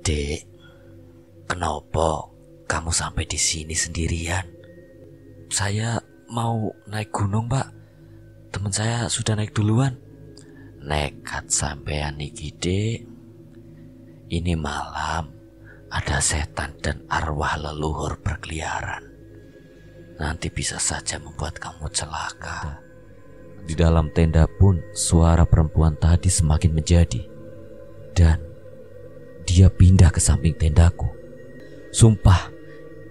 Dek, kenapa kamu sampai di sini sendirian? Saya mau naik gunung, Pak. Teman saya sudah naik duluan. Nekat sampean niki, Dek. Ini malam ada setan dan arwah leluhur berkeliaran. Nanti bisa saja membuat kamu celaka. Di dalam tenda pun suara perempuan tadi semakin menjadi, dan dia pindah ke samping tendaku. Sumpah,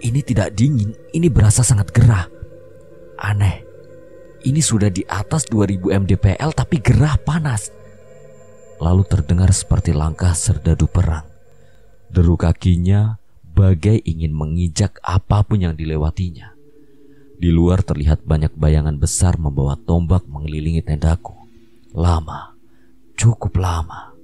ini tidak dingin, ini berasa sangat gerah. Aneh, ini sudah di atas 2000 mdpl tapi gerah panas. Lalu terdengar seperti langkah serdadu perang. Deru kakinya bagai ingin menginjak apapun yang dilewatinya. Di luar terlihat banyak bayangan besar membawa tombak mengelilingi tendaku. Lama, cukup lama.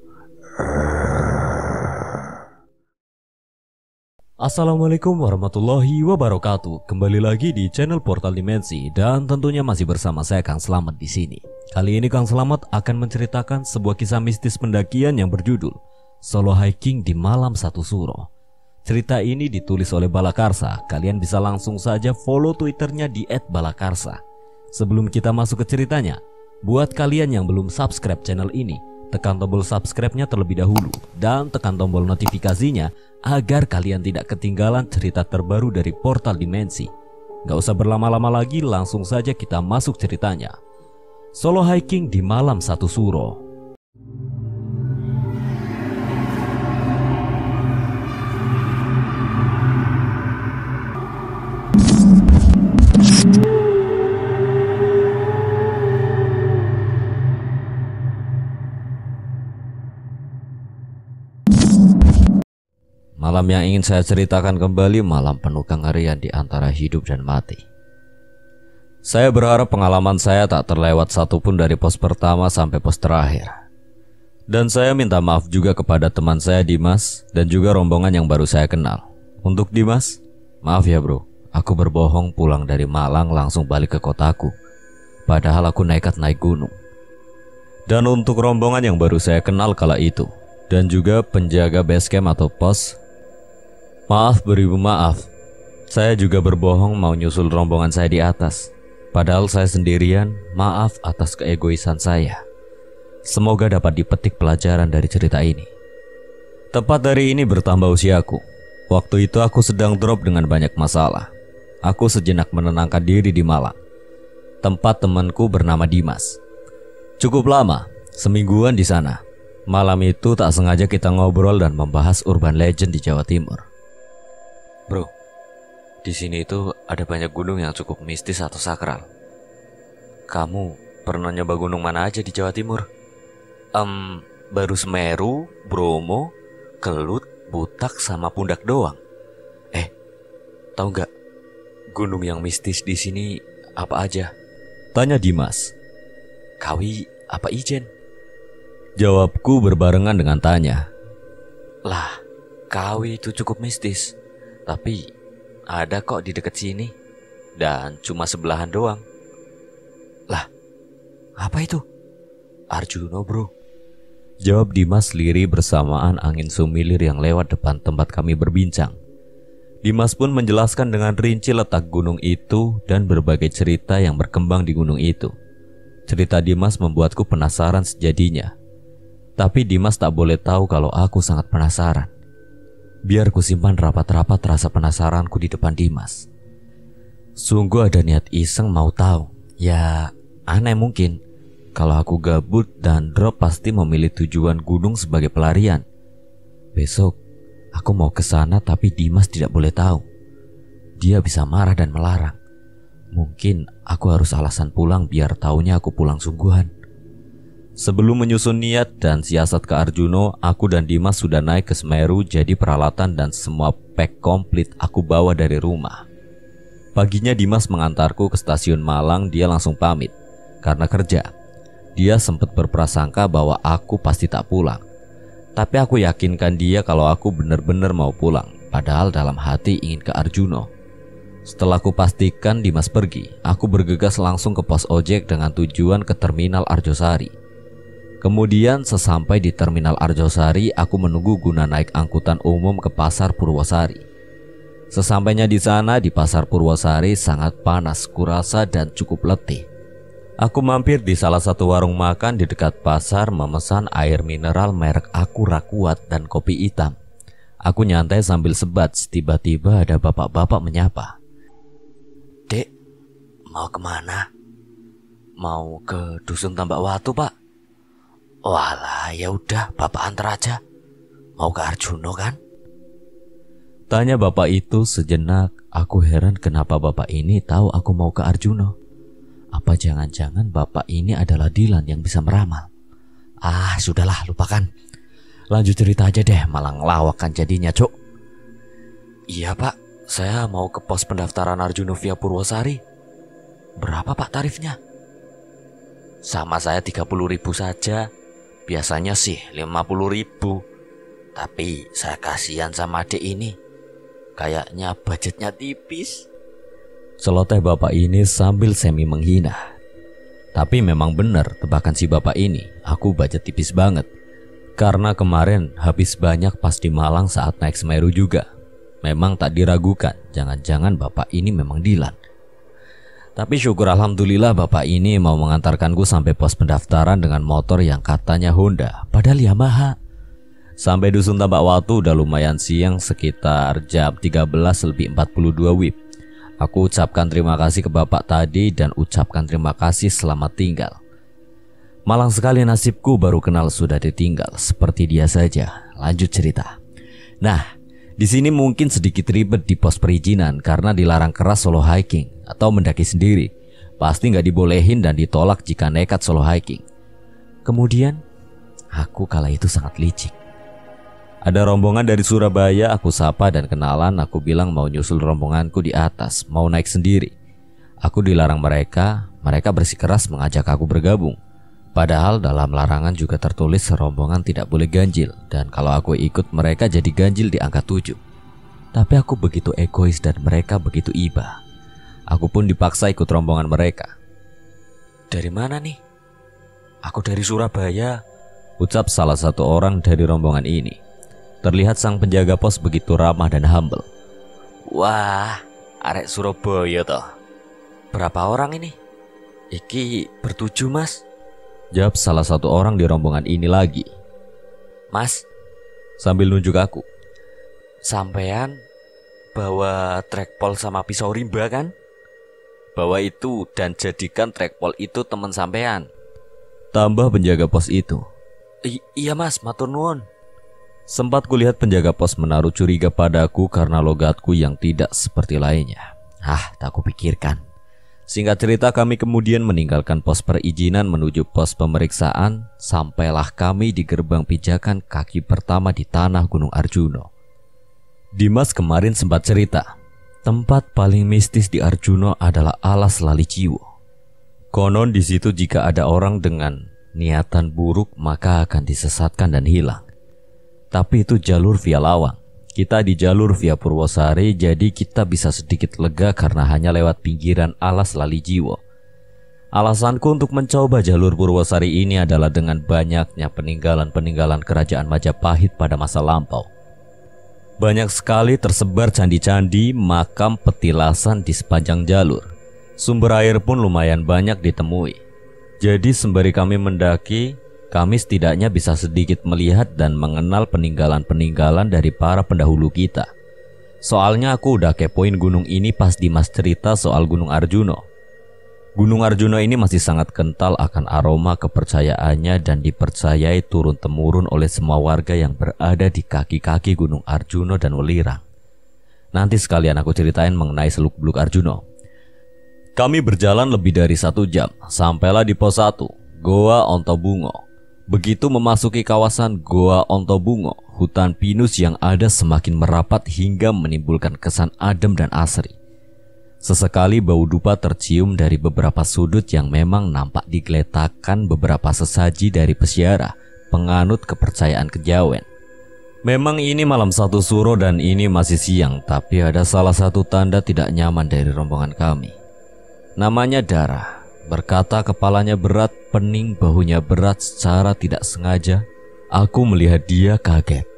Assalamualaikum warahmatullahi wabarakatuh. Kembali lagi di channel Portal Dimensi dan tentunya masih bersama saya Kang Slamet di sini. Kali ini Kang Slamet akan menceritakan sebuah kisah mistis pendakian yang berjudul Solo Hiking di Malam Satu Suro. Cerita ini ditulis oleh Balakarsa. Kalian bisa langsung saja follow Twitternya di @balakarsa. Sebelum kita masuk ke ceritanya, buat kalian yang belum subscribe channel ini, tekan tombol subscribe-nya terlebih dahulu dan tekan tombol notifikasinya agar kalian tidak ketinggalan cerita terbaru dari Portal Dimensi. Gak usah berlama-lama lagi, langsung saja kita masuk ceritanya. Solo Hiking di Malam Satu Suro. Malam yang ingin saya ceritakan kembali malam penuh kengerian di antara hidup dan mati. Saya berharap pengalaman saya tak terlewat satupun dari pos pertama sampai pos terakhir. Dan saya minta maaf juga kepada teman saya Dimas dan juga rombongan yang baru saya kenal. Untuk Dimas, maaf ya bro, aku berbohong pulang dari Malang langsung balik ke kotaku. Padahal aku nekat naik gunung. Dan untuk rombongan yang baru saya kenal kala itu, dan juga penjaga base camp atau pos, maaf beribu maaf, saya juga berbohong mau nyusul rombongan saya di atas. Padahal saya sendirian, maaf atas keegoisan saya. Semoga dapat dipetik pelajaran dari cerita ini. Tepat dari ini bertambah usiaku. Waktu itu aku sedang drop dengan banyak masalah. Aku sejenak menenangkan diri di Malang, tempat temanku bernama Dimas. Cukup lama, semingguan di sana. Malam itu tak sengaja kita ngobrol dan membahas urban legend di Jawa Timur. Bro, di sini itu ada banyak gunung yang cukup mistis atau sakral. Kamu pernah nyoba gunung mana aja di Jawa Timur? Baru Semeru, Bromo, Kelut, Butak, sama Pundak doang. Tahu nggak gunung yang mistis di sini apa aja? Tanya Dimas. Kawi apa Ijen? Jawabku berbarengan dengan tanya. Lah, Kawi itu cukup mistis. Tapi ada kok di dekat sini. Dan cuma sebelahan doang. Lah, apa itu? Arjuno bro. Jawab Dimas lirih bersamaan angin sumilir yang lewat depan tempat kami berbincang. Dimas pun menjelaskan dengan rinci letak gunung itu dan berbagai cerita yang berkembang di gunung itu. Cerita Dimas membuatku penasaran sejatinya. Tapi Dimas tak boleh tahu kalau aku sangat penasaran. Biar ku simpan rapat-rapat rasa penasaranku di depan Dimas. Sungguh ada niat iseng mau tahu. Ya, aneh mungkin. Kalau aku gabut dan drop pasti memilih tujuan gunung sebagai pelarian. Besok aku mau ke sana tapi Dimas tidak boleh tahu. Dia bisa marah dan melarang. Mungkin aku harus alasan pulang biar taunya aku pulang sungguhan. Sebelum menyusun niat dan siasat ke Arjuno, aku dan Dimas sudah naik ke Semeru, jadi peralatan dan semua pack komplit aku bawa dari rumah. Paginya Dimas mengantarku ke stasiun Malang, dia langsung pamit karena kerja. Dia sempat berprasangka bahwa aku pasti tak pulang. Tapi aku yakinkan dia kalau aku benar-benar mau pulang, padahal dalam hati ingin ke Arjuno. Setelah aku pastikan Dimas pergi, aku bergegas langsung ke pos ojek dengan tujuan ke terminal Arjosari. Kemudian sesampai di Terminal Arjosari, aku menunggu guna naik angkutan umum ke Pasar Purwosari. Sesampainya di sana, di Pasar Purwosari sangat panas, kurasa dan cukup letih. Aku mampir di salah satu warung makan di dekat pasar, memesan air mineral merek Akura Kuat dan kopi hitam. Aku nyantai sambil sebat, tiba-tiba ada bapak-bapak menyapa. Dek, mau kemana? Mau ke Dusun Tambak Watu, Pak? Walah, ya udah, Bapak antar aja. Mau ke Arjuno kan? Tanya bapak itu sejenak. Aku heran kenapa bapak ini tahu aku mau ke Arjuno. Apa jangan-jangan bapak ini adalah Dilan yang bisa meramal? Ah, sudahlah, lupakan. Lanjut cerita aja deh, malah ngelawak kan jadinya, Cuk. Iya, Pak. Saya mau ke pos pendaftaran Arjuno via Purwosari. Berapa, Pak, tarifnya? Sama saya 30.000 saja. Biasanya sih 50.000. Tapi saya kasihan sama adik ini. Kayaknya budgetnya tipis. Celoteh bapak ini sambil semi menghina. Tapi memang benar tebakan si bapak ini. Aku budget tipis banget. Karena kemarin habis banyak pas di Malang saat naik Semeru juga. Memang tak diragukan, jangan-jangan bapak ini memang Dilan. Tapi syukur alhamdulillah bapak ini mau mengantarkanku sampai pos pendaftaran dengan motor yang katanya Honda, padahal Yamaha. Sampai Dusun Tambak Watu udah lumayan siang, sekitar jam 13:42 WIB. Aku ucapkan terima kasih ke bapak tadi dan ucapkan terima kasih selamat tinggal. Malang sekali nasibku, baru kenal sudah ditinggal. Seperti dia saja. Lanjut cerita. Nah, di sini mungkin sedikit ribet di pos perizinan karena dilarang keras solo hiking atau mendaki sendiri. Pasti nggak dibolehin dan ditolak jika nekat solo hiking. Kemudian, aku kala itu sangat licik. Ada rombongan dari Surabaya, aku sapa dan kenalan. Aku bilang mau nyusul rombonganku di atas, mau naik sendiri. Aku dilarang mereka bersikeras mengajak aku bergabung. Padahal dalam larangan juga tertulis rombongan tidak boleh ganjil. Dan kalau aku ikut mereka jadi ganjil di angka 7. Tapi aku begitu egois dan mereka begitu iba. Aku pun dipaksa ikut rombongan mereka. Dari mana nih? Aku dari Surabaya, ucap salah satu orang dari rombongan ini. Terlihat sang penjaga pos begitu ramah dan humble. Wah, arek Surabaya toh. Berapa orang ini? Iki bertujuh, Mas. Jawab salah satu orang di rombongan ini lagi. Mas, sambil nunjuk aku. Sampean bawa trackpol sama pisau rimba kan? Bawa itu dan jadikan trackpol itu teman sampean. Tambah penjaga pos itu. Iya Mas, matur nuwun. Sempat kulihat penjaga pos menaruh curiga padaku karena logatku yang tidak seperti lainnya. Tak kupikirkan. Singkat cerita, kami kemudian meninggalkan pos perizinan menuju pos pemeriksaan. Sampailah kami di gerbang pijakan kaki pertama di tanah Gunung Arjuno. Dimas kemarin sempat cerita, tempat paling mistis di Arjuno adalah Alas Lali Ciwo. Konon di situ jika ada orang dengan niatan buruk maka akan disesatkan dan hilang. Tapi itu jalur via Lawang. Kita di jalur via Purwosari, jadi kita bisa sedikit lega karena hanya lewat pinggiran Alas Lali Ciwo. Alasanku untuk mencoba jalur Purwosari ini adalah dengan banyaknya peninggalan-peninggalan kerajaan Majapahit pada masa lampau. Banyak sekali tersebar candi-candi, makam, petilasan di sepanjang jalur. Sumber air pun lumayan banyak ditemui. Jadi sembari kami mendaki, kami setidaknya bisa sedikit melihat dan mengenal peninggalan-peninggalan dari para pendahulu kita. Soalnya aku udah kepoin gunung ini pas Dimas cerita soal Gunung Arjuno. Gunung Arjuno ini masih sangat kental akan aroma kepercayaannya dan dipercayai turun-temurun oleh semua warga yang berada di kaki-kaki Gunung Arjuno dan Welirang. Nanti sekalian aku ceritain mengenai Seluk-Beluk Arjuno. Kami berjalan lebih dari 1 jam, sampailah di pos 1, Goa Ontobungo. Begitu memasuki kawasan Goa Ontobungo, hutan pinus yang ada semakin merapat hingga menimbulkan kesan adem dan asri. Sesekali bau dupa tercium dari beberapa sudut yang memang nampak digeletakkan beberapa sesaji dari peziarah, penganut kepercayaan kejawen. Memang ini malam 1 suro dan ini masih siang, tapi ada salah satu tanda tidak nyaman dari rombongan kami. Namanya darah. Berkata kepalanya berat, pening, bahunya berat secara tidak sengaja. Aku melihat dia kaget.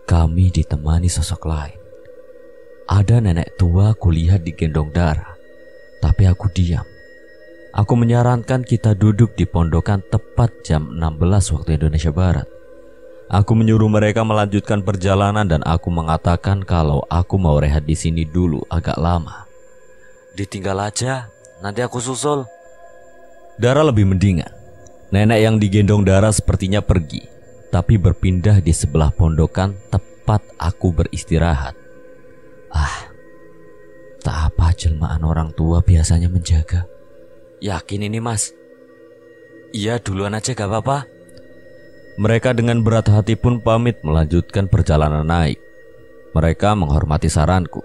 Kami ditemani sosok lain. Ada nenek tua kulihat digendong Dara. Tapi aku diam. Aku menyarankan kita duduk di pondokan tepat jam 16 waktu Indonesia Barat. Aku menyuruh mereka melanjutkan perjalanan dan aku mengatakan kalau aku mau rehat di sini dulu agak lama. Ditinggal aja, nanti aku susul. Dara lebih mendingan. Nenek yang digendong Dara sepertinya pergi, tapi berpindah di sebelah pondokan tepat aku beristirahat. Tak apa jelmaan orang tua biasanya menjaga. Yakin ini mas? Iya duluan aja gak apa-apa. Mereka dengan berat hati pun pamit melanjutkan perjalanan naik. Mereka menghormati saranku.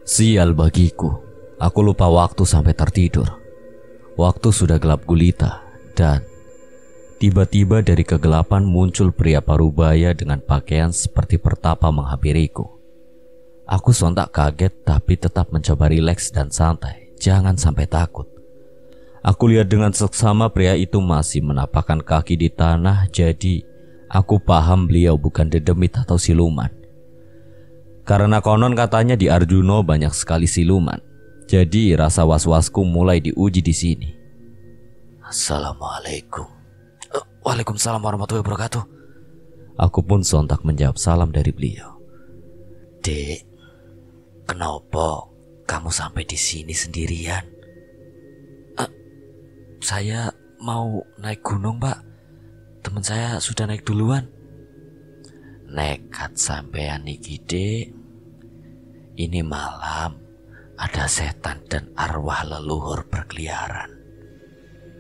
Sial bagiku, aku lupa waktu sampai tertidur. Waktu sudah gelap gulita dan tiba-tiba dari kegelapan muncul pria parubaya dengan pakaian seperti pertapa menghampiriku. Aku sontak kaget tapi tetap mencoba rileks dan santai, jangan sampai takut. Aku lihat dengan seksama pria itu masih menapakkan kaki di tanah, jadi aku paham beliau bukan dedemit atau siluman. Karena konon katanya di Arjuno banyak sekali siluman, jadi rasa was-wasku mulai diuji di sini. Assalamualaikum. Waalaikumsalam warahmatullahi wabarakatuh. Aku pun sontak menjawab salam dari beliau. Dek, kenapa kamu sampai di sini sendirian? Saya mau naik gunung pak. Teman saya sudah naik duluan. Nekat sampean niki dek. Ini malam ada setan dan arwah leluhur berkeliaran.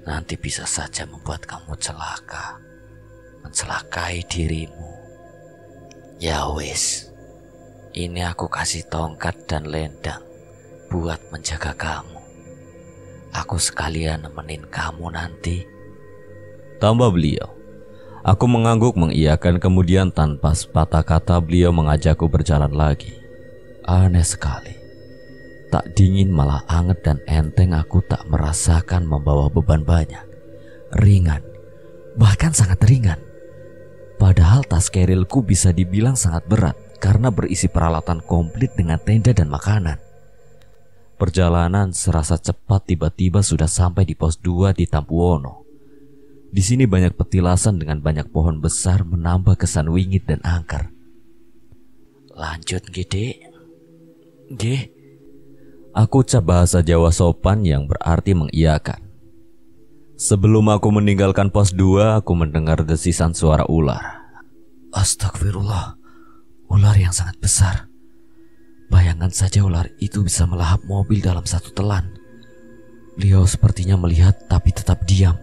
Nanti bisa saja membuat kamu celaka, mencelakai dirimu. Ya wis, ini aku kasih tongkat dan lendang buat menjaga kamu. Aku sekalian nemenin kamu nanti. Tambah beliau. Aku mengangguk mengiyakan, kemudian tanpa sepatah kata beliau mengajakku berjalan lagi. Aneh sekali. Tak dingin malah anget dan enteng, aku tak merasakan membawa beban banyak. Ringan, bahkan sangat ringan. Padahal tas kerilku bisa dibilang sangat berat karena berisi peralatan komplit dengan tenda dan makanan. Perjalanan serasa cepat, tiba-tiba sudah sampai di pos 2 di Tampuono. Di sini banyak petilasan dengan banyak pohon besar menambah kesan wingit dan angker. Lanjut gede. Nggih. Aku ucap bahasa Jawa sopan yang berarti mengiyakan. Sebelum aku meninggalkan pos 2, aku mendengar desisan suara ular. Astagfirullah, ular yang sangat besar. Bayangkan saja ular itu bisa melahap mobil dalam satu telan. Beliau sepertinya melihat tapi tetap diam.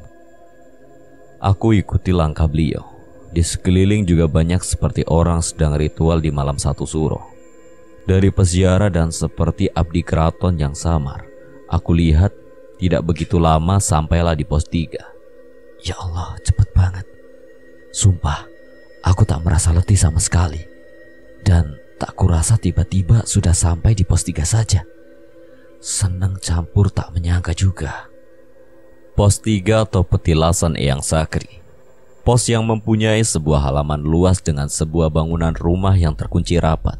Aku ikuti langkah beliau. Di sekeliling juga banyak seperti orang sedang ritual di malam satu suro. Dari peziarah dan seperti abdi keraton yang samar, aku lihat tidak begitu lama sampailah di pos 3. Ya Allah, cepet banget. Sumpah, aku tak merasa letih sama sekali. Dan tak kurasa tiba-tiba sudah sampai di pos 3 saja. Senang campur tak menyangka juga. Pos 3 atau petilasan Eyang Sakri. Pos yang mempunyai sebuah halaman luas dengan sebuah bangunan rumah yang terkunci rapat.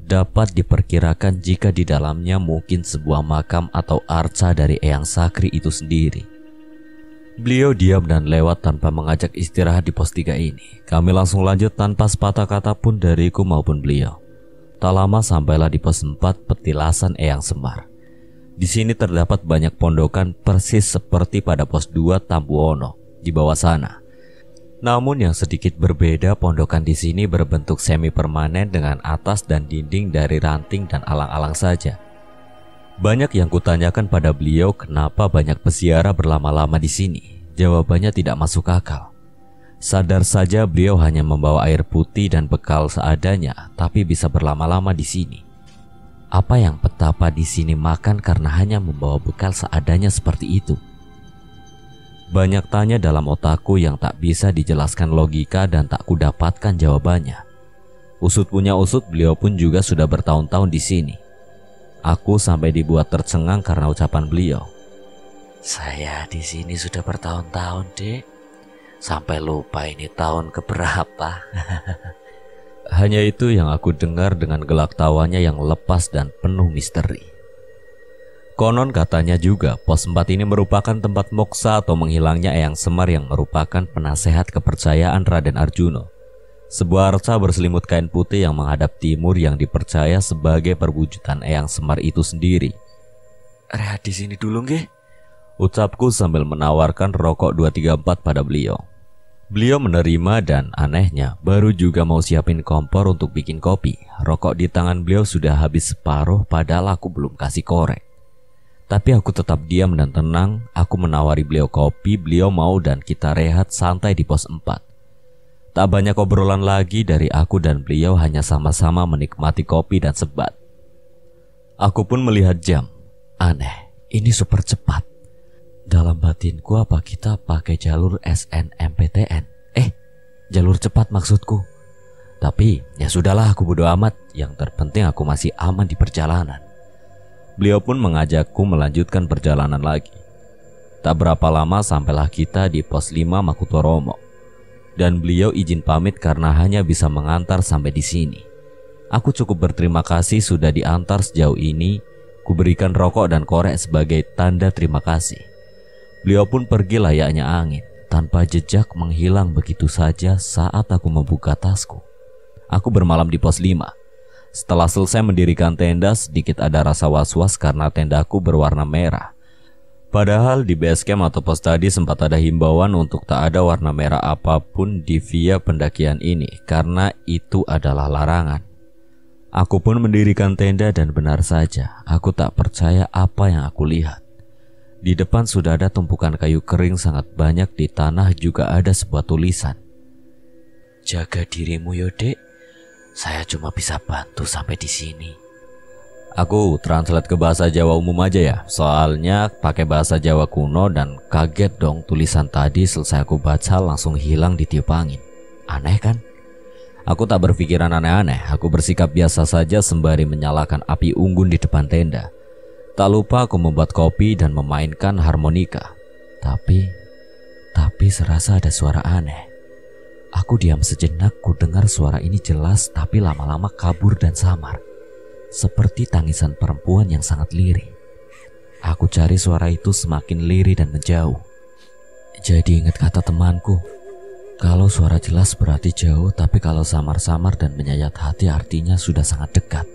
Dapat diperkirakan jika di dalamnya mungkin sebuah makam atau arca dari Eyang Sakri itu sendiri. Beliau diam dan lewat tanpa mengajak istirahat di pos 3 ini. Kami langsung lanjut tanpa sepatah kata pun dariku maupun beliau. Tak lama sampailah di pos 4 petilasan Eyang Semar. Di sini terdapat banyak pondokan persis seperti pada pos 2 Tampuono di bawah sana. Namun yang sedikit berbeda, pondokan di sini berbentuk semi permanen dengan atas dan dinding dari ranting dan alang-alang saja. Banyak yang kutanyakan pada beliau kenapa banyak peziarah berlama-lama di sini. Jawabannya tidak masuk akal. Sadar saja beliau hanya membawa air putih dan bekal seadanya, tapi bisa berlama-lama di sini. Apa yang petapa di sini makan karena hanya membawa bekal seadanya seperti itu? Banyak tanya dalam otakku yang tak bisa dijelaskan logika dan tak kudapatkan jawabannya. Usut punya usut, beliau pun juga sudah bertahun-tahun di sini. Aku sampai dibuat tercengang karena ucapan beliau. Saya di sini sudah bertahun-tahun, Dek. Sampai lupa ini tahun keberapa. Hanya itu yang aku dengar dengan gelak tawanya yang lepas dan penuh misteri. Konon katanya juga pos 4 ini merupakan tempat moksa atau menghilangnya Eyang Semar yang merupakan penasehat kepercayaan Raden Arjuna. Sebuah arca berselimut kain putih yang menghadap timur yang dipercaya sebagai perwujudan Eyang Semar itu sendiri. Rehat di sini dulu, nggih. Ucapku sambil menawarkan rokok 234 pada beliau. Beliau menerima dan anehnya baru juga mau siapin kompor untuk bikin kopi. Rokok di tangan beliau sudah habis separuh padahal aku belum kasih korek. Tapi aku tetap diam dan tenang. Aku menawari beliau kopi, beliau mau dan kita rehat santai di pos 4. Tak banyak obrolan lagi dari aku dan beliau, hanya sama-sama menikmati kopi dan sebat. Aku pun melihat jam. Aneh, ini super cepat. Dalam batinku apa kita pakai jalur SNMPTN? Jalur cepat maksudku. Tapi ya sudahlah, aku bodo amat. Yang terpenting aku masih aman di perjalanan. Beliau pun mengajakku melanjutkan perjalanan lagi. Tak berapa lama sampailah kita di pos 5 Makutoromo. Dan beliau izin pamit karena hanya bisa mengantar sampai di sini. Aku cukup berterima kasih sudah diantar sejauh ini. Kuberikan rokok dan korek sebagai tanda terima kasih. Beliau pun pergi layaknya angin, tanpa jejak menghilang begitu saja saat aku membuka tasku. Aku bermalam di pos 5. Setelah selesai mendirikan tenda, sedikit ada rasa was-was karena tendaku berwarna merah. Padahal di base camp atau pos tadi sempat ada himbauan untuk tak ada warna merah apapun di via pendakian ini, karena itu adalah larangan. Aku pun mendirikan tenda dan benar saja, aku tak percaya apa yang aku lihat. Di depan sudah ada tumpukan kayu kering sangat banyak, di tanah juga ada sebuah tulisan. Jaga dirimu yo, Dek. Saya cuma bisa bantu sampai di sini. Aku translate ke bahasa Jawa umum aja ya, soalnya pakai bahasa Jawa kuno dan kaget dong tulisan tadi selesai aku baca langsung hilang di tiup angin. Aneh kan? Aku tak berpikiran aneh-aneh, aku bersikap biasa saja sembari menyalakan api unggun di depan tenda. Tak lupa aku membuat kopi dan memainkan harmonika. Tapi serasa ada suara aneh. Aku diam sejenak, ku dengar suara ini jelas tapi lama-lama kabur dan samar. Seperti tangisan perempuan yang sangat lirih. Aku cari suara itu semakin lirih dan menjauh. Jadi ingat kata temanku, kalau suara jelas berarti jauh, tapi kalau samar-samar dan menyayat hati artinya sudah sangat dekat.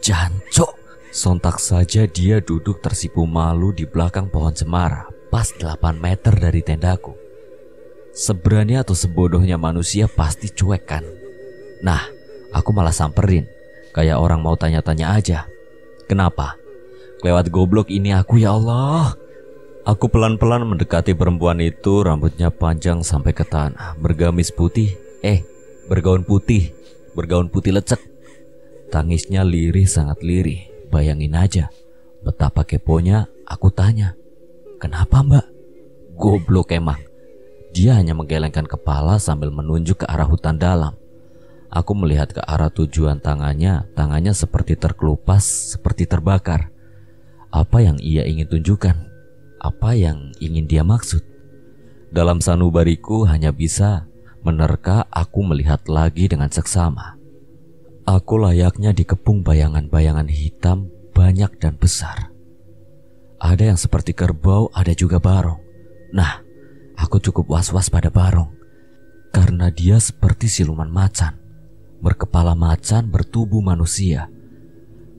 Jancuk! Sontak saja dia duduk tersipu malu di belakang pohon cemara, pas 8 meter dari tendaku. Seberani atau sebodohnya manusia pasti cuek kan? Nah, aku malah samperin, kayak orang mau tanya-tanya aja. Kenapa? Kelewat goblok ini aku, ya Allah. Aku pelan-pelan mendekati perempuan itu, rambutnya panjang sampai ke tanah, bergamis putih, bergaun putih lecek. Tangisnya lirih, sangat lirih. Bayangin aja, betapa keponya. Aku tanya, kenapa mbak? Goblok emang. Dia hanya menggelengkan kepala sambil menunjuk ke arah hutan dalam. Aku melihat ke arah tujuan tangannya seperti terkelupas, seperti terbakar. Apa yang ia ingin tunjukkan? Apa yang ingin dia maksud? Dalam sanubariku hanya bisa menerka. Aku melihat lagi dengan seksama. Aku layaknya dikepung bayangan-bayangan hitam banyak dan besar. Ada yang seperti kerbau, ada juga barong. Nah, aku cukup was-was pada barong karena dia seperti siluman macan, berkepala macan, bertubuh manusia.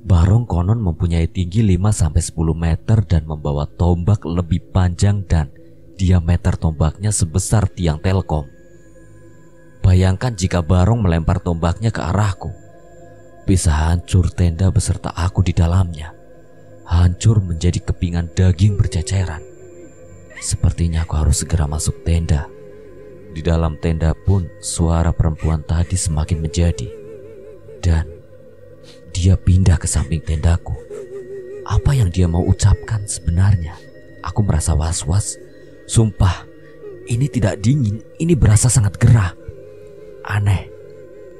Barong konon mempunyai tinggi 5-10 meter dan membawa tombak lebih panjang dan diameter tombaknya sebesar tiang telkom. Bayangkan jika barong melempar tombaknya ke arahku. Bisa hancur tenda beserta aku di dalamnya. Hancur menjadi kepingan daging berceceran. Sepertinya aku harus segera masuk tenda. Di dalam tenda pun suara perempuan tadi semakin menjadi. Dan dia pindah ke samping tendaku. Apa yang dia mau ucapkan sebenarnya? Aku merasa was-was. Sumpah, ini tidak dingin, ini berasa sangat gerah. Aneh.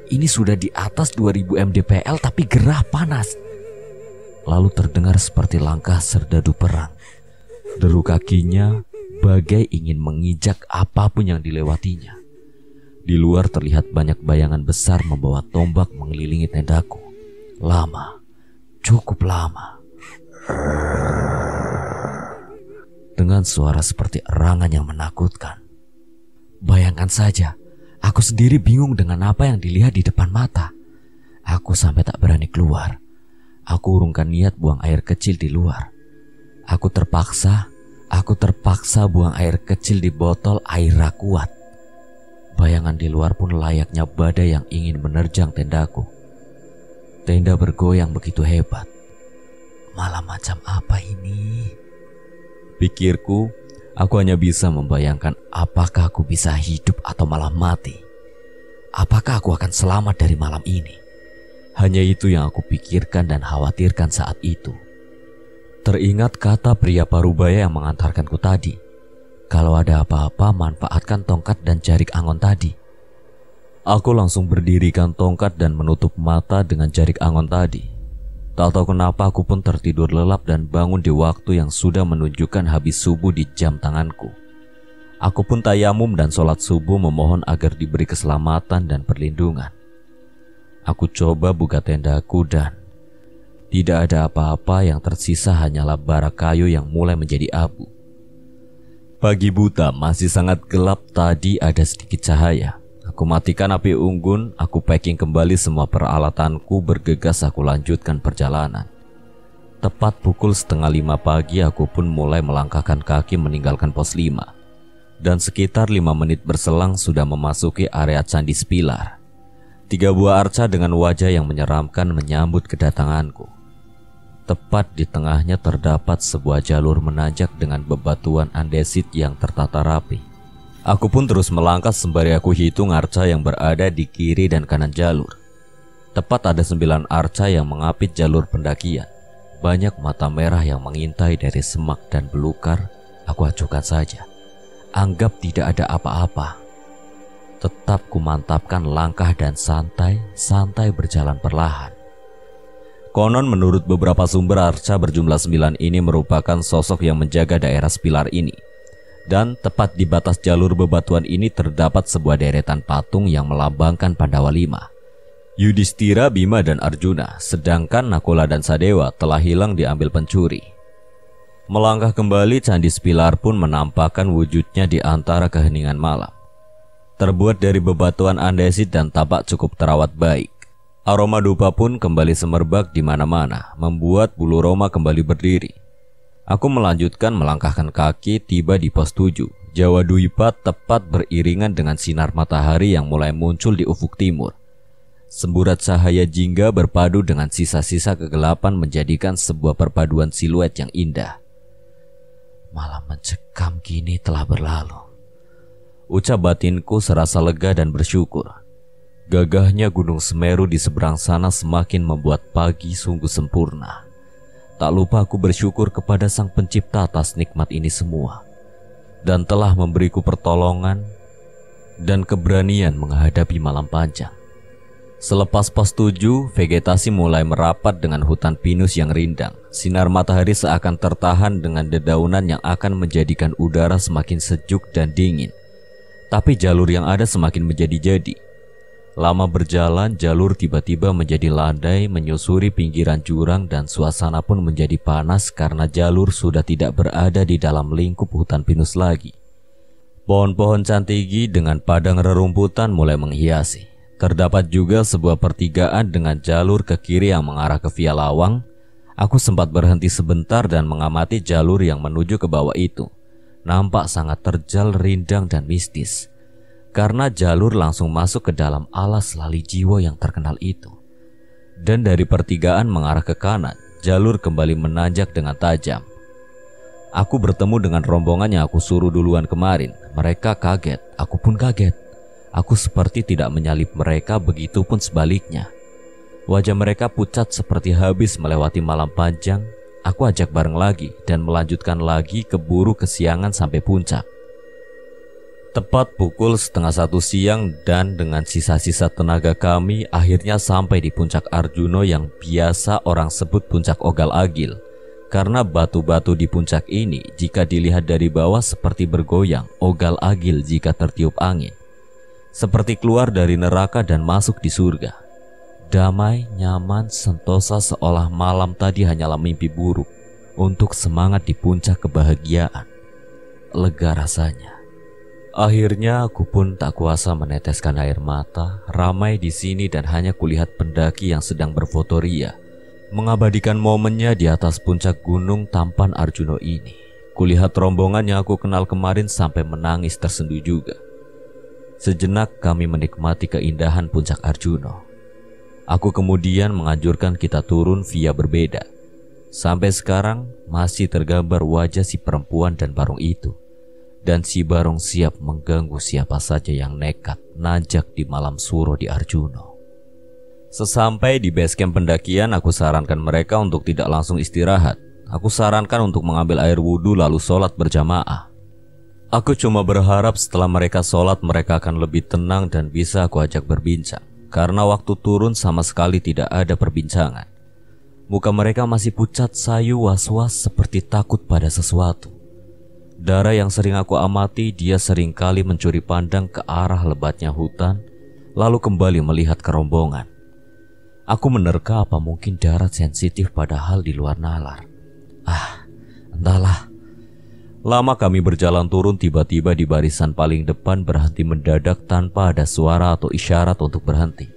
Ini sudah di atas 2000 mdpl tapi gerah panas. Lalu terdengar seperti langkah serdadu perang. Deru kakinya bagai ingin menginjak apapun yang dilewatinya. Di luar terlihat banyak bayangan besar membawa tombak mengelilingi tendaku. Lama, cukup lama. Dengan suara seperti erangan yang menakutkan. Bayangkan saja, aku sendiri bingung dengan apa yang dilihat di depan mata. Aku sampai tak berani keluar. Aku urungkan niat buang air kecil di luar. Aku terpaksa buang air kecil di botol air Rakuat. Bayangan di luar pun layaknya badai yang ingin menerjang tendaku. Tenda bergoyang begitu hebat. Malam macam apa ini? Pikirku, aku hanya bisa membayangkan apakah aku bisa hidup atau malah mati. Apakah aku akan selamat dari malam ini? Hanya itu yang aku pikirkan dan khawatirkan saat itu. Teringat kata pria parubaya yang mengantarkanku tadi. Kalau ada apa-apa, manfaatkan tongkat dan jarik angon tadi. Aku langsung berdirikan tongkat dan menutup mata dengan jarik angon tadi. Tak tahu kenapa aku pun tertidur lelap dan bangun di waktu yang sudah menunjukkan habis subuh di jam tanganku. Aku pun tayamum dan sholat subuh memohon agar diberi keselamatan dan perlindungan. Aku coba buka tendaku dan tidak ada apa-apa, yang tersisa hanyalah bara kayu yang mulai menjadi abu. Pagi buta masih sangat gelap, tadi ada sedikit cahaya. Aku matikan api unggun, aku packing kembali semua peralatanku, bergegas aku lanjutkan perjalanan. Tepat pukul 4:30 pagi aku pun mulai melangkahkan kaki meninggalkan pos 5. Dan sekitar 5 menit berselang sudah memasuki area Candi Sepilar. 3 buah arca dengan wajah yang menyeramkan menyambut kedatanganku. Tepat di tengahnya terdapat sebuah jalur menanjak dengan bebatuan andesit yang tertata rapi. Aku pun terus melangkah sembari aku hitung arca yang berada di kiri dan kanan jalur. Tepat ada 9 arca yang mengapit jalur pendakian. Banyak mata merah yang mengintai dari semak dan belukar. Aku acuhkan saja. Anggap tidak ada apa-apa. Tetap kumantapkan langkah dan santai berjalan perlahan. Konon menurut beberapa sumber arca berjumlah 9 ini merupakan sosok yang menjaga daerah Sepilar ini. Dan tepat di batas jalur bebatuan ini terdapat sebuah deretan patung yang melambangkan Pandawa 5. Yudhistira, Bima, dan Arjuna, sedangkan Nakula dan Sadewa telah hilang diambil pencuri. Melangkah kembali, Candi Sepilar pun menampakkan wujudnya di antara keheningan malam. Terbuat dari bebatuan andesit dan tampak cukup terawat baik. Aroma dupa pun kembali semerbak di mana-mana, membuat bulu roma kembali berdiri. Aku melanjutkan melangkahkan kaki, tiba di pos 7, Jawa Dwipa, tepat beriringan dengan sinar matahari yang mulai muncul di ufuk timur. Semburat cahaya jingga berpadu dengan sisa-sisa kegelapan menjadikan sebuah perpaduan siluet yang indah. Malam mencekam kini telah berlalu. Ucap batinku serasa lega dan bersyukur. Gagahnya Gunung Semeru di seberang sana semakin membuat pagi sungguh sempurna. Tak lupa aku bersyukur kepada Sang Pencipta atas nikmat ini semua, dan telah memberiku pertolongan dan keberanian menghadapi malam panjang. Selepas pos 7, vegetasi mulai merapat dengan hutan pinus yang rindang. Sinar matahari seakan tertahan dengan dedaunan yang akan menjadikan udara semakin sejuk dan dingin. Tapi jalur yang ada semakin menjadi-jadi. Lama berjalan, jalur tiba-tiba menjadi landai menyusuri pinggiran jurang dan suasana pun menjadi panas karena jalur sudah tidak berada di dalam lingkup hutan pinus lagi. Pohon-pohon cantigi dengan padang rerumputan mulai menghiasi. Terdapat juga sebuah pertigaan dengan jalur ke kiri yang mengarah ke Via Lawang. Aku sempat berhenti sebentar dan mengamati jalur yang menuju ke bawah itu. Nampak sangat terjal, rindang, dan mistis. Karena jalur langsung masuk ke dalam alas lali jiwa yang terkenal itu. Dan dari pertigaan mengarah ke kanan, jalur kembali menanjak dengan tajam. Aku bertemu dengan rombongan yang aku suruh duluan kemarin. Mereka kaget, aku pun kaget. Aku seperti tidak menyalip mereka, begitu pun sebaliknya. Wajah mereka pucat seperti habis melewati malam panjang. Aku ajak bareng lagi dan melanjutkan lagi keburu kesiangan sampai puncak. Tepat pukul 12:30 siang dan dengan sisa-sisa tenaga kami akhirnya sampai di puncak Arjuno yang biasa orang sebut puncak Ogal Agil. Karena batu-batu di puncak ini jika dilihat dari bawah seperti bergoyang, ogal-agil jika tertiup angin. Seperti keluar dari neraka dan masuk di surga. Damai, nyaman, sentosa seolah malam tadi hanyalah mimpi buruk untuk semangat di puncak kebahagiaan. Lega rasanya. Akhirnya aku pun tak kuasa meneteskan air mata. Ramai di sini dan hanya kulihat pendaki yang sedang berfotoria, mengabadikan momennya di atas puncak gunung tampan Arjuna ini. Kulihat rombongan yang aku kenal kemarin sampai menangis tersenduh juga. Sejenak kami menikmati keindahan puncak Arjuna. Aku kemudian menganjurkan kita turun via berbeda. Sampai sekarang masih tergambar wajah si perempuan dan Barong itu. Dan si Barong siap mengganggu siapa saja yang nekat nanjak di malam suro di Arjuna. Sesampai di base camp pendakian, aku sarankan mereka untuk tidak langsung istirahat. Aku sarankan untuk mengambil air wudhu lalu sholat berjamaah. Aku cuma berharap setelah mereka sholat mereka akan lebih tenang dan bisa aku ajak berbincang. Karena waktu turun sama sekali tidak ada perbincangan. Muka mereka masih pucat sayu was-was seperti takut pada sesuatu. Dara yang sering aku amati, dia sering kali mencuri pandang ke arah lebatnya hutan, lalu kembali melihat ke rombongan. Aku menerka apa mungkin Dara sensitif pada hal di luar nalar. Entahlah. Lama kami berjalan turun, tiba-tiba di barisan paling depan berhenti mendadak tanpa ada suara atau isyarat untuk berhenti.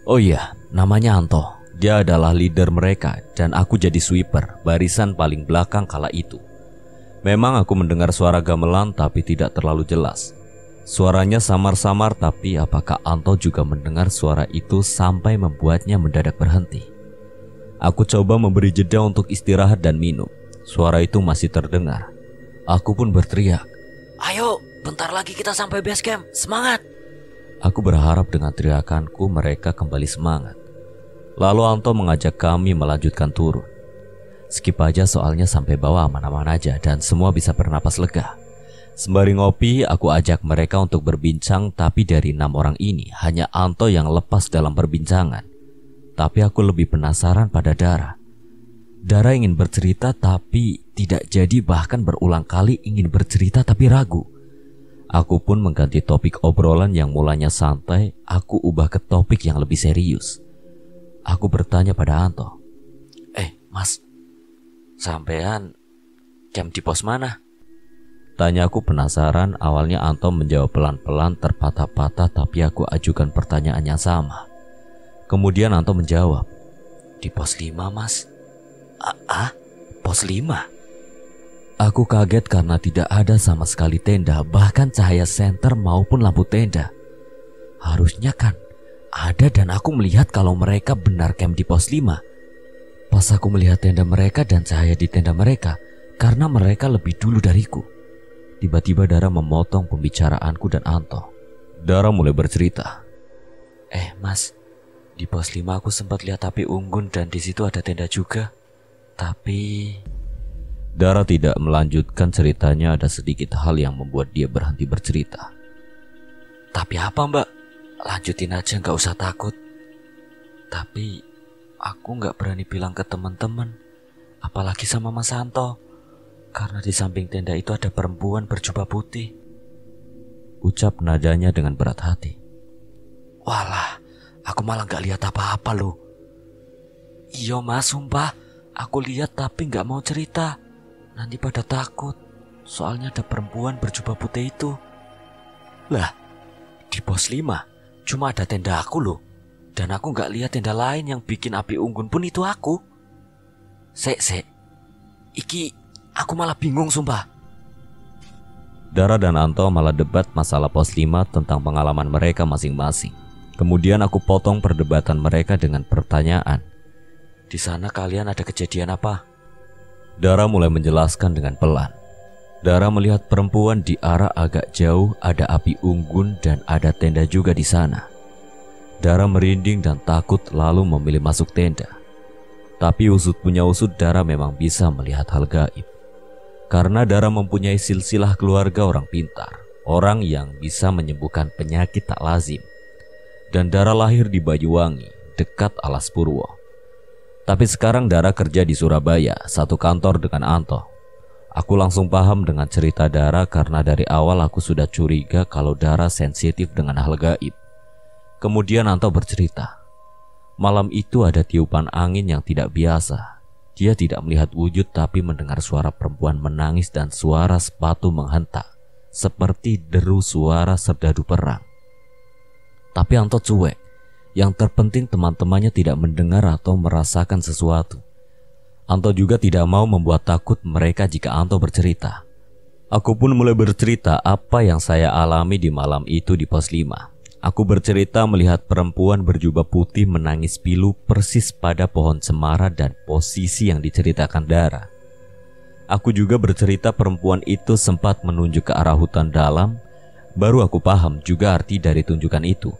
Oh iya, namanya Anto. Dia adalah leader mereka dan aku jadi sweeper, barisan paling belakang kala itu. Memang aku mendengar suara gamelan tapi tidak terlalu jelas. Suaranya samar-samar, tapi apakah Anto juga mendengar suara itu sampai membuatnya mendadak berhenti? Aku coba memberi jeda untuk istirahat dan minum. Suara itu masih terdengar. Aku pun berteriak, Ayo, bentar lagi kita sampai base camp, semangat! Aku berharap dengan teriakanku mereka kembali semangat. Lalu Anto mengajak kami melanjutkan turun. Skip aja soalnya sampai bawah aman-aman aja dan semua bisa bernapas lega. Sembari ngopi, aku ajak mereka untuk berbincang, tapi dari 6 orang ini hanya Anto yang lepas dalam perbincangan. Tapi aku lebih penasaran pada Dara. Dara ingin bercerita tapi tidak jadi, bahkan berulang kali ingin bercerita tapi ragu. Aku pun mengganti topik obrolan yang mulanya santai, aku ubah ke topik yang lebih serius. Aku bertanya pada Anto, Mas, sampean camp di pos mana? Tanya aku penasaran. Awalnya Anto menjawab pelan-pelan terpatah-patah, tapi aku ajukan pertanyaan yang sama. Kemudian Anto menjawab, Di pos 5 mas. Pos 5? Aku kaget karena tidak ada sama sekali tenda, bahkan cahaya senter maupun lampu tenda. Harusnya kan ada dan aku melihat kalau mereka benar camp di pos 5. Pas aku melihat tenda mereka dan cahaya di tenda mereka, karena mereka lebih dulu dariku. Tiba-tiba Dara memotong pembicaraanku dan Anto. Dara mulai bercerita. Mas, di pos 5 aku sempat lihat api unggun dan di situ ada tenda juga. Tapi Dara tidak melanjutkan ceritanya. Ada sedikit hal yang membuat dia berhenti bercerita. Tapi apa mbak? Lanjutin aja, gak usah takut. Tapi aku gak berani bilang ke teman-teman, apalagi sama Mas Anto, karena di samping tenda itu ada perempuan berjubah putih. Ucap nadanya dengan berat hati. Walah, aku malah gak lihat apa-apa loh. Iya mas, sumpah, aku lihat tapi gak mau cerita. Nanti pada takut, soalnya ada perempuan berjubah putih itu. Lah, di pos 5 cuma ada tenda aku loh. Dan aku gak lihat tenda lain yang bikin api unggun pun itu aku. Sek. Iki aku malah bingung sumpah. Dara dan Anto malah debat masalah pos 5 tentang pengalaman mereka masing-masing. Kemudian aku potong perdebatan mereka dengan pertanyaan. Di sana kalian ada kejadian apa? Dara mulai menjelaskan dengan pelan. Dara melihat perempuan di arah agak jauh, ada api unggun dan ada tenda juga di sana. Dara merinding dan takut lalu memilih masuk tenda. Tapi usut punya usut, Dara memang bisa melihat hal gaib. Karena Dara mempunyai silsilah keluarga orang pintar, orang yang bisa menyembuhkan penyakit tak lazim. Dan Dara lahir di Banyuwangi, dekat Alas Purwo. Tapi sekarang Dara kerja di Surabaya, satu kantor dengan Anto. Aku langsung paham dengan cerita Dara karena dari awal aku sudah curiga kalau Dara sensitif dengan hal gaib. Kemudian Anto bercerita, malam itu ada tiupan angin yang tidak biasa. Dia tidak melihat wujud tapi mendengar suara perempuan menangis dan suara sepatu menghentak, seperti deru suara serdadu perang. Tapi Anto cuek. Yang terpenting teman-temannya tidak mendengar atau merasakan sesuatu. Anto juga tidak mau membuat takut mereka jika Anto bercerita. Aku pun mulai bercerita apa yang saya alami di malam itu di pos 5. Aku bercerita melihat perempuan berjubah putih menangis pilu persis pada pohon cemara dan posisi yang diceritakan Dara. Aku juga bercerita perempuan itu sempat menunjuk ke arah hutan dalam. Baru aku paham juga arti dari tunjukan itu.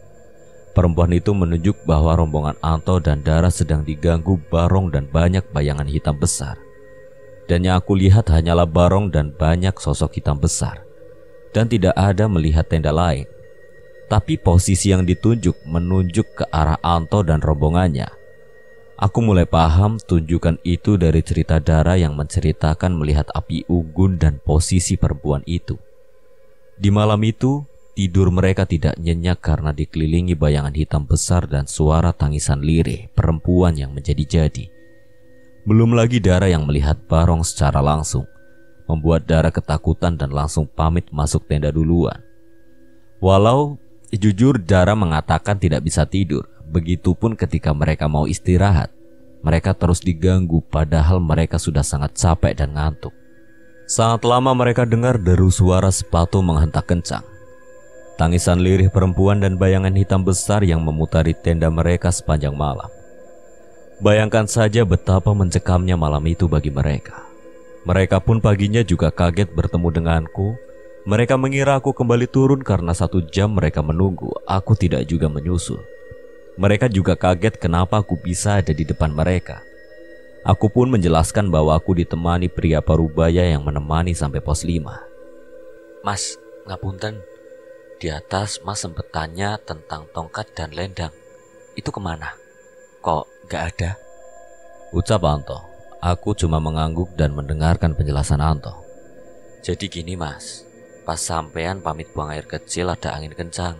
Perempuan itu menunjuk bahwa rombongan Anto dan Dara sedang diganggu Barong dan banyak bayangan hitam besar. Dan yang aku lihat hanyalah Barong dan banyak sosok hitam besar. Dan tidak ada melihat tenda lain. Tapi posisi yang ditunjuk menunjuk ke arah Anto dan rombongannya. Aku mulai paham tunjukan itu dari cerita Dara yang menceritakan melihat api unggun dan posisi perempuan itu. Di malam itu, tidur mereka tidak nyenyak karena dikelilingi bayangan hitam besar dan suara tangisan lirih perempuan yang menjadi-jadi. Belum lagi Dara yang melihat Barong secara langsung, membuat Dara ketakutan dan langsung pamit masuk tenda duluan. Walau jujur Dara mengatakan tidak bisa tidur, begitupun ketika mereka mau istirahat, mereka terus diganggu padahal mereka sudah sangat capek dan ngantuk. Sangat lama mereka dengar deru suara sepatu menghentak kencang. Tangisan lirih perempuan dan bayangan hitam besar yang memutari tenda mereka sepanjang malam. Bayangkan saja betapa mencekamnya malam itu bagi mereka. Mereka pun paginya juga kaget bertemu denganku. Mereka mengira aku kembali turun karena 1 jam mereka menunggu. Aku tidak juga menyusul. Mereka juga kaget kenapa aku bisa ada di depan mereka. Aku pun menjelaskan bahwa aku ditemani pria parubaya yang menemani sampai pos 5. Mas, ngapunten. Di atas Mas sempat tanya tentang tongkat dan lendang. Itu kemana? Kok gak ada? Ucap Anto. Aku cuma mengangguk dan mendengarkan penjelasan Anto. Jadi gini Mas, pas sampean pamit buang air kecil ada angin kencang.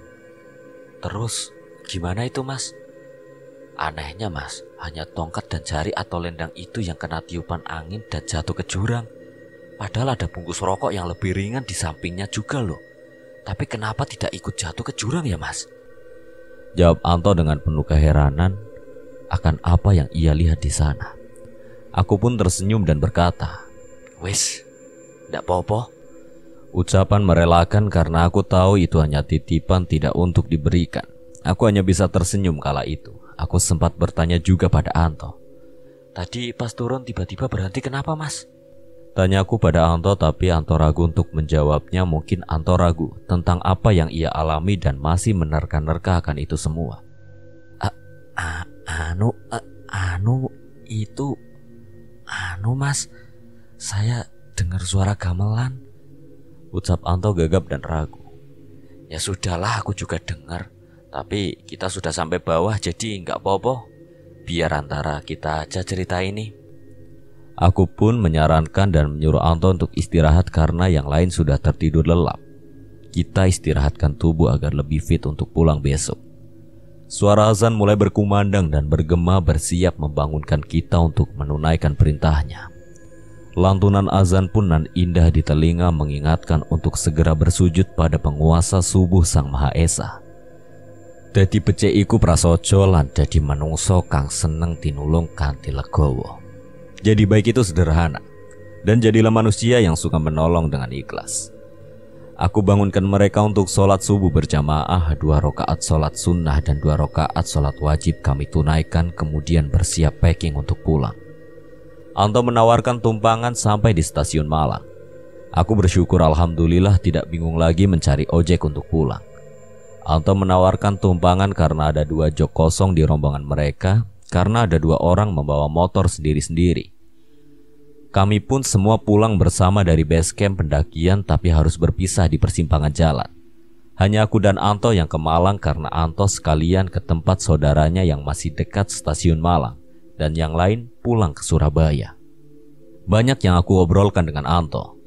Terus gimana itu Mas? Anehnya Mas, hanya tongkat dan jari atau lendang itu yang kena tiupan angin dan jatuh ke jurang. Padahal ada bungkus rokok yang lebih ringan di sampingnya juga loh. Tapi kenapa tidak ikut jatuh ke jurang ya Mas? Jawab Anto dengan penuh keheranan akan apa yang ia lihat di sana. Aku pun tersenyum dan berkata, "Wis, ndak apa-apa." Ucapan merelakan karena aku tahu itu hanya titipan tidak untuk diberikan. Aku hanya bisa tersenyum kala itu. Aku sempat bertanya juga pada Anto. "Tadi pas turun tiba-tiba berhenti kenapa Mas?" Tanyaku pada Anto, tapi Anto ragu untuk menjawabnya. Mungkin Anto ragu tentang apa yang ia alami dan masih menerka-nerka akan itu semua. Anu Mas, saya dengar suara gamelan. Ucap Anto gagap dan ragu. Ya sudahlah, aku juga dengar. Tapi kita sudah sampai bawah jadi nggak apa-apa. Biar antara kita aja cerita ini. Aku pun menyarankan dan menyuruh Anto untuk istirahat karena yang lain sudah tertidur lelap. Kita istirahatkan tubuh agar lebih fit untuk pulang besok. Suara azan mulai berkumandang dan bergema bersiap membangunkan kita untuk menunaikan perintahnya. Lantunan azan pun nan indah di telinga mengingatkan untuk segera bersujud pada penguasa subuh Sang Maha Esa. Dadi becik prasojo lan dadi manungsa kang seneng tinulung kanthi legowo. Jadi baik itu sederhana, dan jadilah manusia yang suka menolong dengan ikhlas. Aku bangunkan mereka untuk sholat subuh berjamaah, 2 rakaat sholat sunnah dan 2 rakaat sholat wajib kami tunaikan, kemudian bersiap packing untuk pulang. Anto menawarkan tumpangan sampai di stasiun Malang. Aku bersyukur alhamdulillah tidak bingung lagi mencari ojek untuk pulang. Anto menawarkan tumpangan karena ada 2 jok kosong di rombongan mereka, karena ada 2 orang membawa motor sendiri-sendiri. Kami pun semua pulang bersama dari base camp pendakian, tapi harus berpisah di persimpangan jalan. Hanya aku dan Anto yang ke Malang karena Anto sekalian ke tempat saudaranya yang masih dekat stasiun Malang, dan yang lain pulang ke Surabaya. Banyak yang aku obrolkan dengan Anto,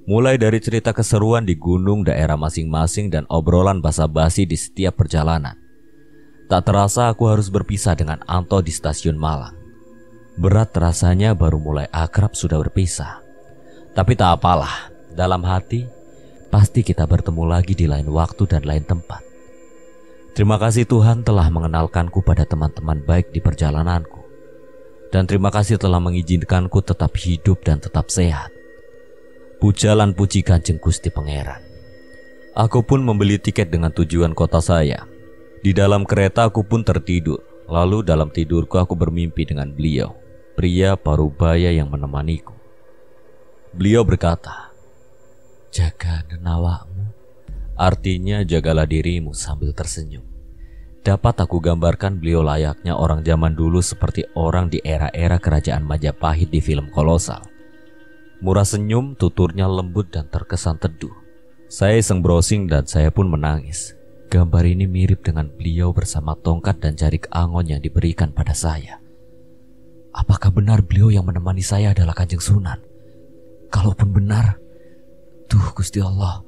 mulai dari cerita keseruan di gunung daerah masing-masing dan obrolan basa-basi di setiap perjalanan. Tak terasa aku harus berpisah dengan Anto di stasiun Malang. Berat rasanya baru mulai akrab sudah berpisah. Tapi tak apalah, dalam hati pasti kita bertemu lagi di lain waktu dan lain tempat. Terima kasih Tuhan telah mengenalkanku pada teman-teman baik di perjalananku. Dan terima kasih telah mengizinkanku tetap hidup dan tetap sehat. Pujalan puji Kanjeng Gusti Pangeran. Aku pun membeli tiket dengan tujuan kota saya. Di dalam kereta aku pun tertidur. Lalu dalam tidurku aku bermimpi dengan beliau, pria parubaya yang menemaniku. Beliau berkata, "Jaga awakmu." Artinya jagalah dirimu sambil tersenyum. Dapat aku gambarkan beliau layaknya orang zaman dulu seperti orang di era-era kerajaan Majapahit di film kolosal. Murah senyum, tuturnya lembut dan terkesan teduh. Saya iseng browsing dan saya pun menangis. Gambar ini mirip dengan beliau bersama tongkat dan jarik angon yang diberikan pada saya. Apakah benar beliau yang menemani saya adalah Kanjeng Sunan? Kalaupun benar, duh Gusti Allah,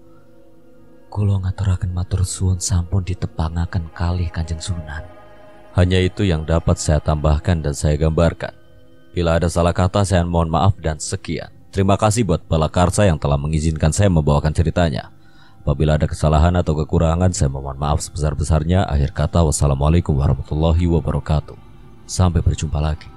kula ngaturaken matur suwun sampun ditepangaken kalih Kanjeng Sunan. Hanya itu yang dapat saya tambahkan dan saya gambarkan. Bila ada salah kata saya mohon maaf dan sekian. Terima kasih buat Balakarsa yang telah mengizinkan saya membawakan ceritanya. Apabila ada kesalahan atau kekurangan saya mohon maaf sebesar-besarnya. Akhir kata, wassalamualaikum warahmatullahi wabarakatuh. Sampai berjumpa lagi.